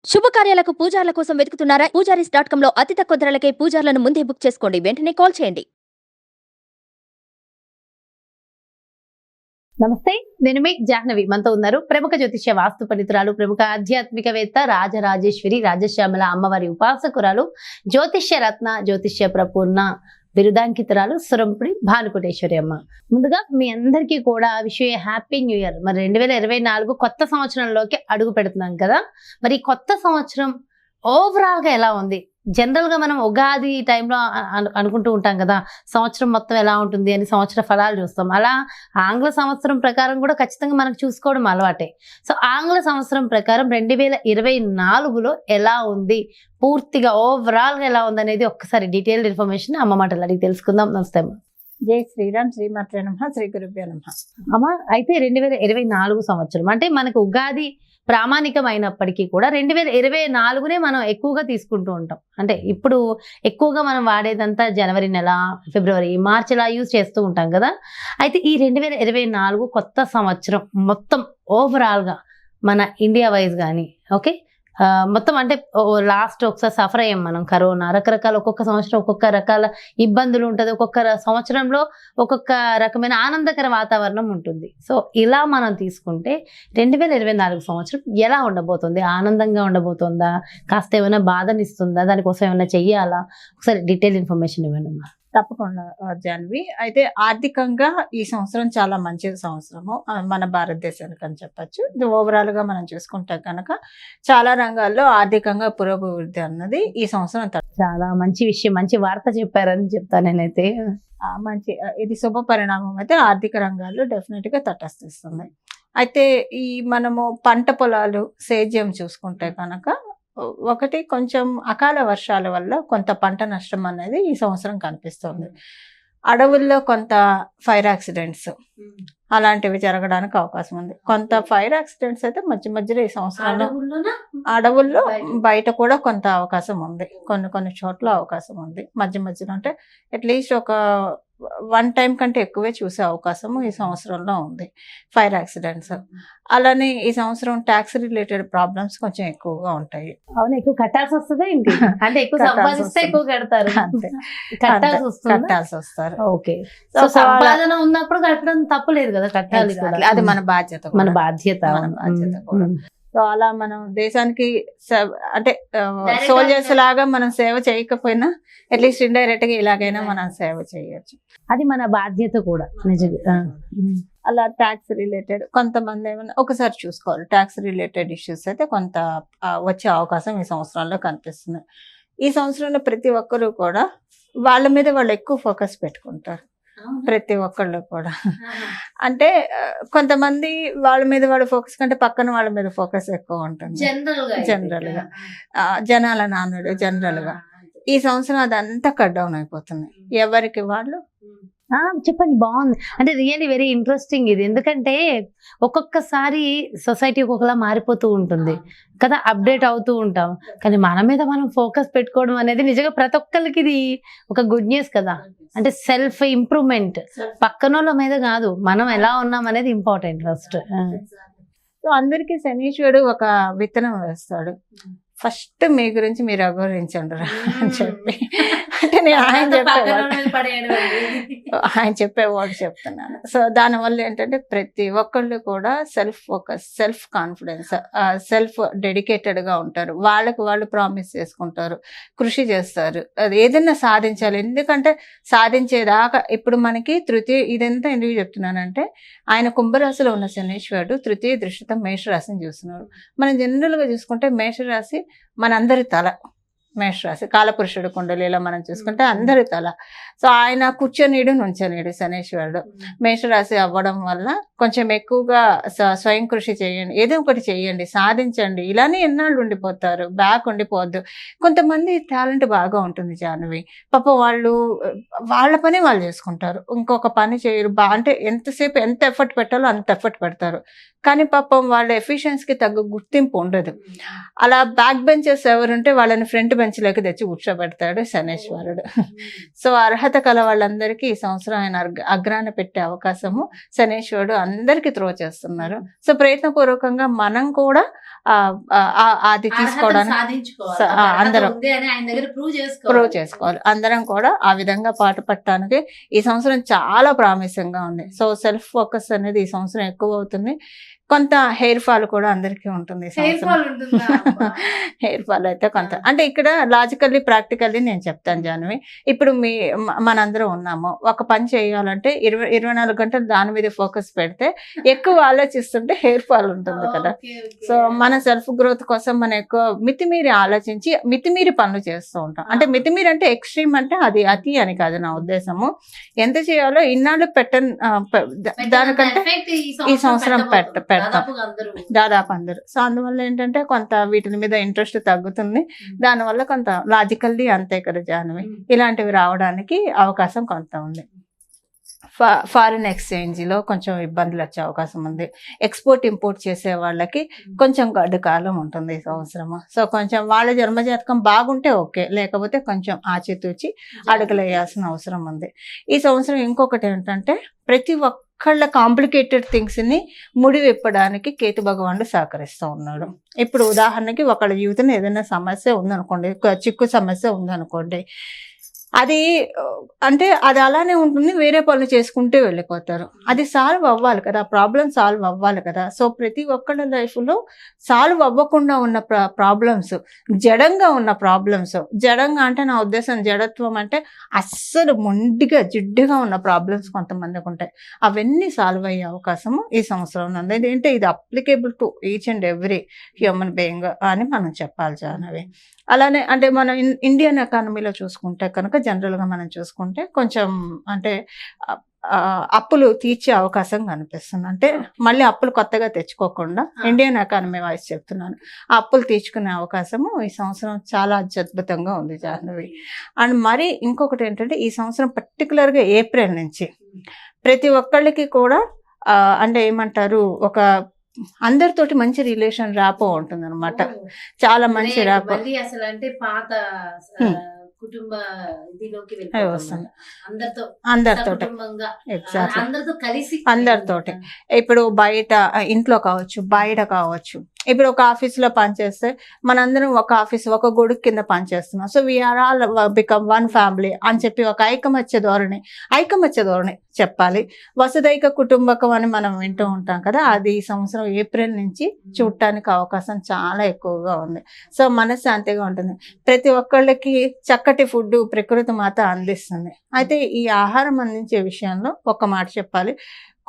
శుభకార్యాలకు పూజార్ల కోసం వెతుకుతున్నారా? పూజారీస్.com లో అతి తక్కువ ధరలకే పూజార్లను ముందే బుక్ చేసుకోండి. వెంటనే కాల్ చేయండి. నమస్తే, నేను మీ జాహ్నవి. మనతో ఉన్నారు ప్రముఖ జ్యోతిష్య వాస్తు పండితురాలు, ప్రముఖ ఆధ్యాత్మికవేత్త, రాజరాజేశ్వరి రాజశ్యామల అమ్మవారి ఉపాసకురాలు, జ్యోతిష్య రత్న, జ్యోతిష్య ప్రపూర్ణ బిరుదాంకితురాలు సురంపుడి భానుకోటేశ్వరి అమ్మ. ముందుగా మీ అందరికీ కూడా విషయ హ్యాపీ న్యూ ఇయర్. మరి 2024 కొత్త సంవత్సరంలోకి అడుగు పెడుతున్నాం కదా. మరి కొత్త సంవత్సరం ఓవరాల్ గా ఎలా ఉంది? జనరల్ గా మనం ఉగాది టైంలో అనుకుంటూ ఉంటాం కదా, సంవత్సరం మొత్తం ఎలా ఉంటుంది అని సంవత్సర ఫలాలు చూస్తాం. అలా ఆంగ్ల సంవత్సరం ప్రకారం కూడా ఖచ్చితంగా మనకు చూసుకోవడం అలవాటే. సో ఆంగ్ల సంవత్సరం ప్రకారం 2024లో ఎలా ఉంది, పూర్తిగా ఓవరాల్ గా ఎలా ఉంది అనేది ఒక్కసారి డీటెయిల్డ్ ఇన్ఫర్మేషన్ అమ్మ మాటలు అడిగి తెలుసుకుందాం. నమస్తే అమ్మ. జై శ్రీరామ్, శ్రీమాత్రే నమః, శ్రీ గురుభ్యో నమః. అమ్మ, అయితే 2024 సంవత్సరం అంటే మనకు ఉగాది ప్రామాణికమైనప్పటికీ కూడా 2024నే మనం ఎక్కువగా తీసుకుంటూ ఉంటాం. అంటే ఇప్పుడు ఎక్కువగా మనం వాడేదంతా జనవరి నెల, ఫిబ్రవరి, మార్చి ఇలా యూజ్ చేస్తూ ఉంటాం కదా. అయితే ఈ 2024 కొత్త సంవత్సరం మొత్తం ఓవరాల్గా మన ఇండియా వైజ్ కానీ ఓకే మొత్తం అంటే లాస్ట్ ఒకసారి సఫర్ అయ్యాం మనం. కరోనా రకరకాల, ఒక్కొక్క సంవత్సరం ఒక్కొక్క రకాల ఇబ్బందులు ఉంటుంది, ఒక్కొక్క సంవత్సరంలో ఒక్కొక్క రకమైన ఆనందకర వాతావరణం ఉంటుంది. సో ఇలా మనం తీసుకుంటే 2024 సంవత్సరం ఎలా ఉండబోతుంది? ఆనందంగా ఉండబోతుందా, కాస్త ఏమైనా బాధనిస్తుందా, దానికోసం ఏమైనా చెయ్యాలా? ఒకసారి డీటెయిల్ ఇన్ఫర్మేషన్ ఇవ్వండి అమ్మా. తప్పకుండా జాన్వి. అయితే ఆర్థికంగా ఈ సంవత్సరం చాలా మంచి సంవత్సరము మన భారతదేశానికి అని చెప్పచ్చు. ఇది ఓవరాల్ గా మనం చూసుకుంటే కనుక చాలా రంగాల్లో ఆర్థికంగా పురోభివృద్ధి అన్నది ఈ సంవత్సరం చాలా మంచి విషయం, మంచి వార్త చెప్పారని చెప్తాను నేనైతే. మంచి ఇది శుభ పరిణామం అయితే ఆర్థిక రంగాల్లో డెఫినెట్ గా తటస్థిస్తుంది. అయితే ఈ మనము పంట పొలాలు సేద్యం చూసుకుంటే కనుక ఒకటి కొంచెం అకాల వర్షాల వల్ల కొంత పంట నష్టం అనేది ఈ సంవత్సరం కనిపిస్తుంది. అడవుల్లో కొంత ఫైర్ యాక్సిడెంట్స్ అలాంటివి జరగడానికి అవకాశం ఉంది. కొంత ఫైర్ యాక్సిడెంట్స్ అయితే మధ్య మధ్యలో ఈ సంవత్సరంలో అడవుల్లో బయట కూడా కొంత అవకాశం ఉంది. కొన్ని చోట్ల అవకాశం ఉంది మధ్య మధ్యలో. అంటే అట్లీస్ట్ ఒక 1 టైం కంటే ఎక్కువే చూసే అవకాశం ఈ సంవత్సరంలో ఉంది ఫైర్ యాక్సిడెంట్స్. అలానే ఈ సంవత్సరం ట్యాక్స్ రిలేటెడ్ ప్రాబ్లమ్స్ కొంచెం ఎక్కువగా ఉంటాయి. అవును, ఎక్కువ కట్టాల్సి వస్తుంది ఏంటి? అంటే ఎక్కువ సంపాదిస్తే ఎక్కువ కడతారు, కట్టాల్సి వస్తారు. ఓకే, సో సంపాదన ఉన్నప్పుడు కట్టడం తప్పులేదు కదా, కట్టాలి, అది మన బాధ్యత, మన బాధ్యత కూడా. సో అలా మనం దేశానికి అంటే సోల్జర్స్ లాగా మనం సేవ చేయకపోయినా అట్లీస్ట్ ఇండైరెక్ట్ గా ఇలాగైనా మనం సేవ చేయొచ్చు, అది మన బాధ్యత కూడా నిజంగా. అలా ట్యాక్స్ రిలేటెడ్ కొంతమంది ఏమైనా ఒకసారి చూసుకోవాలి. ట్యాక్స్ రిలేటెడ్ ఇష్యూస్ అయితే కొంత వచ్చే అవకాశం ఈ సంవత్సరంలో కనిపిస్తుంది. ఈ సంవత్సరంలో ప్రతి ఒక్కరు కూడా వాళ్ళ మీద వాళ్ళు ఎక్కువ ఫోకస్ పెట్టుకుంటారు, ప్రతి ఒక్కళ్ళు కూడా. అంటే కొంతమంది వాళ్ళ మీద వాళ్ళ ఫోకస్ కంటే పక్కన వాళ్ళ మీద ఫోకస్ ఎక్కువ ఉంటుంది జనరల్ గా, జనాల నానుడు జనరల్ గా. ఈ సంవత్సరం అదంతా కట్ డౌన్ అయిపోతుంది, ఎవరికి వాళ్ళు. చెప్పండి, బాగుంది. అంటే రియల్లీ వెరీ ఇంట్రెస్టింగ్ ఇది. ఎందుకంటే ఒక్కొక్కసారి సొసైటీ ఒక్కొక్కలా మారిపోతూ ఉంటుంది కదా, అప్డేట్ అవుతూ ఉంటాం. కానీ మన మీద మనం ఫోకస్ పెట్టుకోవడం అనేది నిజంగా ప్రతి ఒక్కరికి ఇది ఒక గుడ్ న్యూస్ కదా. అంటే సెల్ఫ్ ఇంప్రూవ్మెంట్, పక్కనోళ్ళ మీద కాదు, మనం ఎలా ఉన్నాం అనేది ఇంపార్టెంట్ ఫస్ట్. సో అందరికీ శనీశ్వరుడు ఒక విత్తనం వేస్తాడు, ఫస్ట్ మీ గురించి మీరు అగౌరవించండి అని చెప్పి. అంటే నేను ఆయన చెప్పే వర్డ్ చెప్తున్నాను. సో దానివల్ల ఏంటంటే ప్రతి ఒక్కళ్ళు కూడా self focus, self confidence, self dedicated గా ఉంటారు. వాళ్ళకి వాళ్ళు ప్రామిస్ చేసుకుంటారు, కృషి చేస్తారు, అది ఏదైనా సాధించాలి. ఎందుకంటే సాధించేదాకా ఇప్పుడు మనకి ఇదంతా ఎందుకు చెప్తున్నానంటే ఆయన కుంభరాశిలో ఉన్న శనీశ్వరుడు తృతీయ దృష్టితో మేషరాశిని చూస్తున్నాడు. మనం జనరల్ గా చూసుకుంటే మేషరాశి మనందరి తల, మేషరాశి కాలపురుషుడు కుండలిలో మనం చూసుకుంటే అందరి తల. సో ఆయన కూర్చొనీడు నుంచనీడు శనీశ్వరుడు. మేషరాశి అవ్వడం వల్ల కొంచెం ఎక్కువగా స్వయం కృషి చేయండి, ఏదో ఒకటి చేయండి, సాధించండి. ఇలానే ఎన్నాళ్ళు ఉండిపోతారు, బ్యాక్ ఉండిపోవద్దు. కొంతమంది టాలెంట్ బాగా ఉంటుంది జాహ్నవి, పాపం వాళ్ళు వాళ్ళ పని వాళ్ళు చేసుకుంటారు, ఇంకొక పని చేయరు. అంటే ఎంతసేపు ఎంత ఎఫర్ట్ పెట్టాలో అంత ఎఫర్ట్ పెడతారు, కానీ పాపం వాళ్ళ ఎఫిషియన్సీకి తగ్గ గుర్తింపు ఉండదు. అలా బ్యాక్ బెంచర్స్ ఎవరుంటే వాళ్ళని ఫ్రంట్ బెంచ్లోకి తెచ్చి కూర్చోబెడతాడు శనేశ్వరుడు. సో అర్హత కల వాళ్ళందరికీ ఈ సంవత్సరం ఆయన అగ్రాన పెట్టే అవకాశము శనేశ్వరుడు అందరికీ త్రో చేస్తున్నారు. సో ప్రయత్నపూర్వకంగా మనం కూడా అది తీసుకోవడానికి అందరం ప్రూవ్ చేసుకోవాలి. అందరం కూడా ఆ విధంగా పాటుపడటానికి ఈ సంవత్సరం చాలా ప్రామిసింగ్ గా ఉంది. సో సెల్ఫ్ ఫోకస్ అనేది ఈ సంవత్సరం ఎక్కువ అవుతుంది. కొంత హెయిర్ ఫాల్ కూడా అందరికీ ఉంటుంది. హెయిర్ ఫాల్ అయితే కొంత అంటే ఇక్కడ లాజికల్లీ ప్రాక్టికల్లీ నేను చెప్తాను జాన్వి. ఇప్పుడు మనందరం ఉన్నాము, ఒక పని చేయాలంటే 24 గంటలు దాని మీద ఫోకస్ పెడితే ఎక్కువ ఆలోచిస్తుంటే హెయిర్ ఫాల్ ఉంటుంది కదా. సో మన సెల్ఫ్ గ్రోత్ కోసం మనం ఎక్కువ మితిమీరి ఆలోచించి మితిమీరి పనులు చేస్తూ ఉంటాం. అంటే మితిమీరి అంటే ఎక్స్ట్రీమ్ అంటే అది అతి అని కాదు నా ఉద్దేశము. ఎంత చేయాలో ఇన్నాళ్ళు దానికంటే ఈ సంవత్సరం దాదాపు అందరూ. సో అందువల్ల ఏంటంటే కొంత వీటి మీద ఇంట్రెస్ట్ తగ్గుతుంది. దానివల్ల కొంత లాజికల్లీ అంతే కదా జాన్వి, ఇలాంటివి రావడానికి అవకాశం కొంత ఉంది. ఫారిన్ ఎక్స్చేంజ్ లో కొంచెం ఇబ్బందులు వచ్చే అవకాశం ఉంది. ఎక్స్పోర్ట్ ఇంపోర్ట్ చేసే వాళ్ళకి కొంచెం గడ్డు కాలం ఉంటుంది ఈ సంవత్సరము. సో కొంచెం వాళ్ళ జన్మజాతకం బాగుంటే ఓకే, లేకపోతే కొంచెం ఆచితూచి అడుగులు వేయాల్సిన అవసరం ఉంది ఈ సంవత్సరం. ఇంకొకటి ఏంటంటే ప్రతి ఒక్కళ్ళ కాంప్లికేటెడ్ థింగ్స్ ని ముడివిప్పడానికి కేతు భగవానుడు సహకరిస్తూ ఉన్నాడు. ఇప్పుడు ఉదాహరణకి ఒకళ్ళ జీవితంలో ఏదైనా సమస్య ఉందనుకోండి, చిక్కు సమస్య ఉందనుకోండి, అది అంటే అది అలానే ఉంటుంది, వేరే పనులు చేసుకుంటూ వెళ్ళిపోతారు. అది సాల్వ్ అవ్వాలి కదా, ప్రాబ్లం సాల్వ్ అవ్వాలి కదా. సో ప్రతి ఒక్కళ్ళ లైఫ్లో సాల్వ్ అవ్వకుండా ఉన్న ప్రాబ్లమ్స్, జడంగా ఉన్న ప్రాబ్లమ్స్, జడంగా అంటే నా ఉద్దేశం జడత్వం అంటే అస్సలు మొండిగా జిడ్డుగా ఉన్న ప్రాబ్లమ్స్ కొంతమందికి ఉంటాయి. అవన్నీ సాల్వ్ అయ్యే అవకాశము ఈ సంవత్సరం ఉంది. ఏంటంటే ఇది applicable to each and every human being అని మనం చెప్పాలి జాహ్నవి. అలానే అంటే మనం ఇండియన్ ఎకానమీలో చూసుకుంటే కనుక జనరల్గా మనం చూసుకుంటే కొంచెం అంటే అప్పులు తీర్చే అవకాశం కనిపిస్తుంది. అంటే మళ్ళీ అప్పులు కొత్తగా తెచ్చుకోకుండా ఇండియన్ ఎకానమీ వైజ్ చెప్తున్నాను, ఆ అప్పులు తీర్చుకునే అవకాశము ఈ సంవత్సరం చాలా అద్భుతంగా ఉంది జాహ్నవి. అండ్ మరి ఇంకొకటి ఏంటంటే ఈ సంవత్సరం పర్టికులర్గా ఏప్రిల్ నుంచి ప్రతి ఒక్కళ్ళకి కూడా అంటే ఏమంటారు, ఒక అందరితోటి మంచి రిలేషన్ రాపో ఉంటుంది అనమాట. చాలా మంచి రాపో అసలు అంటే పాత కుటుంబ వస్తుంది అందరితోటి. ఎగ్జాక్ట్లీ అందరితోటి. ఇప్పుడు బయట ఇంట్లో కావచ్చు, బయట కావచ్చు. ఇప్పుడు ఒక ఆఫీస్లో పనిచేస్తే మనందరం ఒక ఆఫీస్ ఒక గొడుగు కింద పనిచేస్తున్నాం. So we are all become one family అని చెప్పి ఒక ఐకమత్య ధోరణి చెప్పాలి. వసుదైక కుటుంబకం అని మనం వింటూ ఉంటాం కదా, అది ఈ సంవత్సరం ఏప్రిల్ నుంచి చూడటానికి అవకాశం చాలా ఎక్కువగా ఉంది. సో మనశ్శాంతిగా ఉంటుంది. ప్రతి ఒక్కళ్ళకి చక్కటి ఫుడ్ ప్రకృతి మాత అందిస్తుంది. అయితే ఈ ఆహారం అందించే విషయంలో ఒక మాట చెప్పాలి,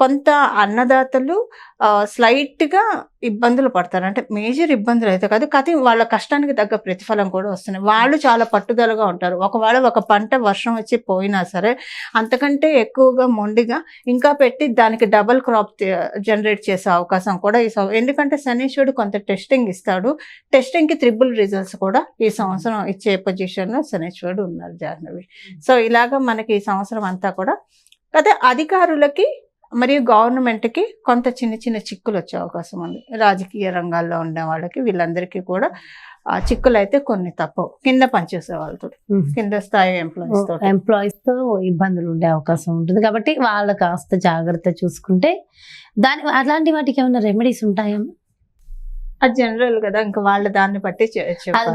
కొంత అన్నదాతలు స్లైట్గా ఇబ్బందులు పడతారు. అంటే మేజర్ ఇబ్బందులు అయితే కాదు, కానీ వాళ్ళ కష్టానికి తగ్గ ప్రతిఫలం కూడా వస్తుంది. వాళ్ళు చాలా పట్టుదలగా ఉంటారు. ఒకవేళ ఒక పంట వర్షం వచ్చి పోయినా సరే అంతకంటే ఎక్కువగా మొండిగా ఇంకా పెట్టి దానికి డబుల్ క్రాప్ జనరేట్ చేసే అవకాశం కూడా ఎందుకంటే శనీశ్వరుడు కొంత టెస్టింగ్ ఇస్తాడు. టెస్టింగ్కి త్రిబుల్ రిజల్ట్స్ కూడా ఈ సంవత్సరం ఇచ్చే పొజిషన్లో శనీశ్వరుడు ఉన్నారు జాహ్నవి. సో ఇలాగా మనకి ఈ సంవత్సరం అంతా కూడా అయితే అధికారులకి మరియు గవర్నమెంట్కి కొంత చిన్న చిన్న చిక్కులు వచ్చే అవకాశం ఉంది. రాజకీయ రంగాల్లో ఉండే వాళ్ళకి వీళ్ళందరికీ కూడా చిక్కులు అయితే కొన్ని తప్పవు. కింద పనిచేసే వాళ్ళతో, కింద స్థాయి ఎంప్లాయీస్ తో ఇబ్బందులు ఉండే అవకాశం ఉంటుంది. కాబట్టి వాళ్ళు కాస్త జాగ్రత్త చూసుకుంటే అలాంటి వాటికి ఏమైనా రెమెడీస్ ఉంటాయా? అది జనరల్ కదా, ఇంకా వాళ్ళ దాన్ని బట్టి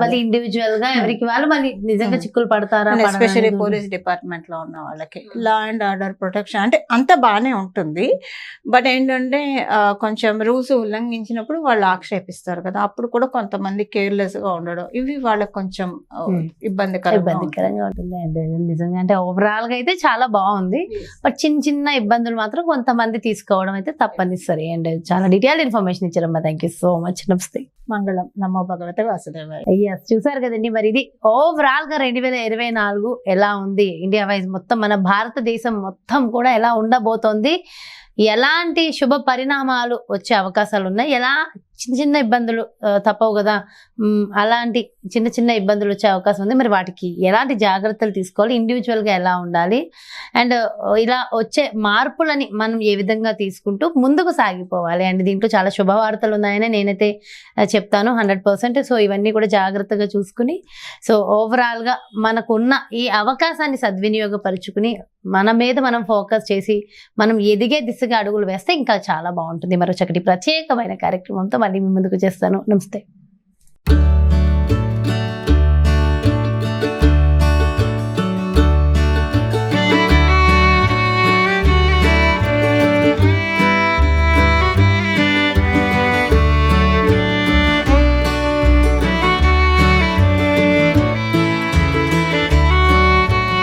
మళ్ళీ ఇండివిజువల్ గా ఎవరికి వాళ్ళు మళ్ళీ నిజంగా చిక్కులు పడతారా? ఎస్పెషల్లీ పోలీస్ డిపార్ట్మెంట్ లో ఉన్న వాళ్ళకి లా అండ్ ఆర్డర్ ప్రొటెక్షన్ అంటే అంత బాగానే ఉంటుంది. బట్ ఏంటంటే కొంచెం రూల్స్ ఉల్లంఘించినప్పుడు వాళ్ళు ఆక్షేపిస్తారు కదా, అప్పుడు కూడా కొంతమంది కేర్లెస్ గా ఉండడం, ఇవి వాళ్ళకి కొంచెం ఇబ్బందికరంగా ఉంటుంది. నిజంగా అంటే ఓవరాల్ గా అయితే చాలా బాగుంది. బట్ చిన్న చిన్న ఇబ్బందులు మాత్రం కొంతమంది తీసుకోవడం అయితే తప్పనిసరి. అండ్ చాలా డీటెయిల్ ఇన్ఫర్మేషన్ ఇచ్చారమ్మా. Thank you so much. నమస్తే. మంగళం. నమో భగవతే వాసుదేవాయ. చూసారు కదండి, మరి ఇది ఓవరాల్ గా 2024 ఎలా ఉంది ఇండియా వైజ్, మొత్తం మన భారతదేశం మొత్తం కూడా ఎలా ఉండబోతోంది, ఎలాంటి శుభ పరిణామాలు వచ్చే అవకాశాలు ఉన్నాయి, ఎలా చిన్న చిన్న ఇబ్బందులు తప్పవు కదా. అలాంటి చిన్న చిన్న ఇబ్బందులు వచ్చే అవకాశం ఉంది. మరి వాటికి ఎలాంటి జాగ్రత్తలు తీసుకోవాలి, ఇండివిజువల్గా ఎలా ఉండాలి, అండ్ ఇలా వచ్చే మార్పులని మనం ఏ విధంగా తీసుకుంటూ ముందుకు సాగిపోవాలి అండ్ దీంట్లో చాలా శుభవార్తలు ఉన్నాయని నేనైతే చెప్తాను 100%. సో ఇవన్నీ కూడా జాగ్రత్తగా చూసుకుని సో ఓవరాల్గా మనకున్న ఈ అవకాశాన్ని సద్వినియోగపరుచుకుని మన మీద మనం ఫోకస్ చేసి మనం ఎదిగే దిశగా అడుగులు వేస్తే ఇంకా చాలా బాగుంటుంది. మరో చక్కటి ప్రత్యేకమైన కార్యక్రమంతో మళ్ళీ మీ ముందుకు చేస్తాను. నమస్తే.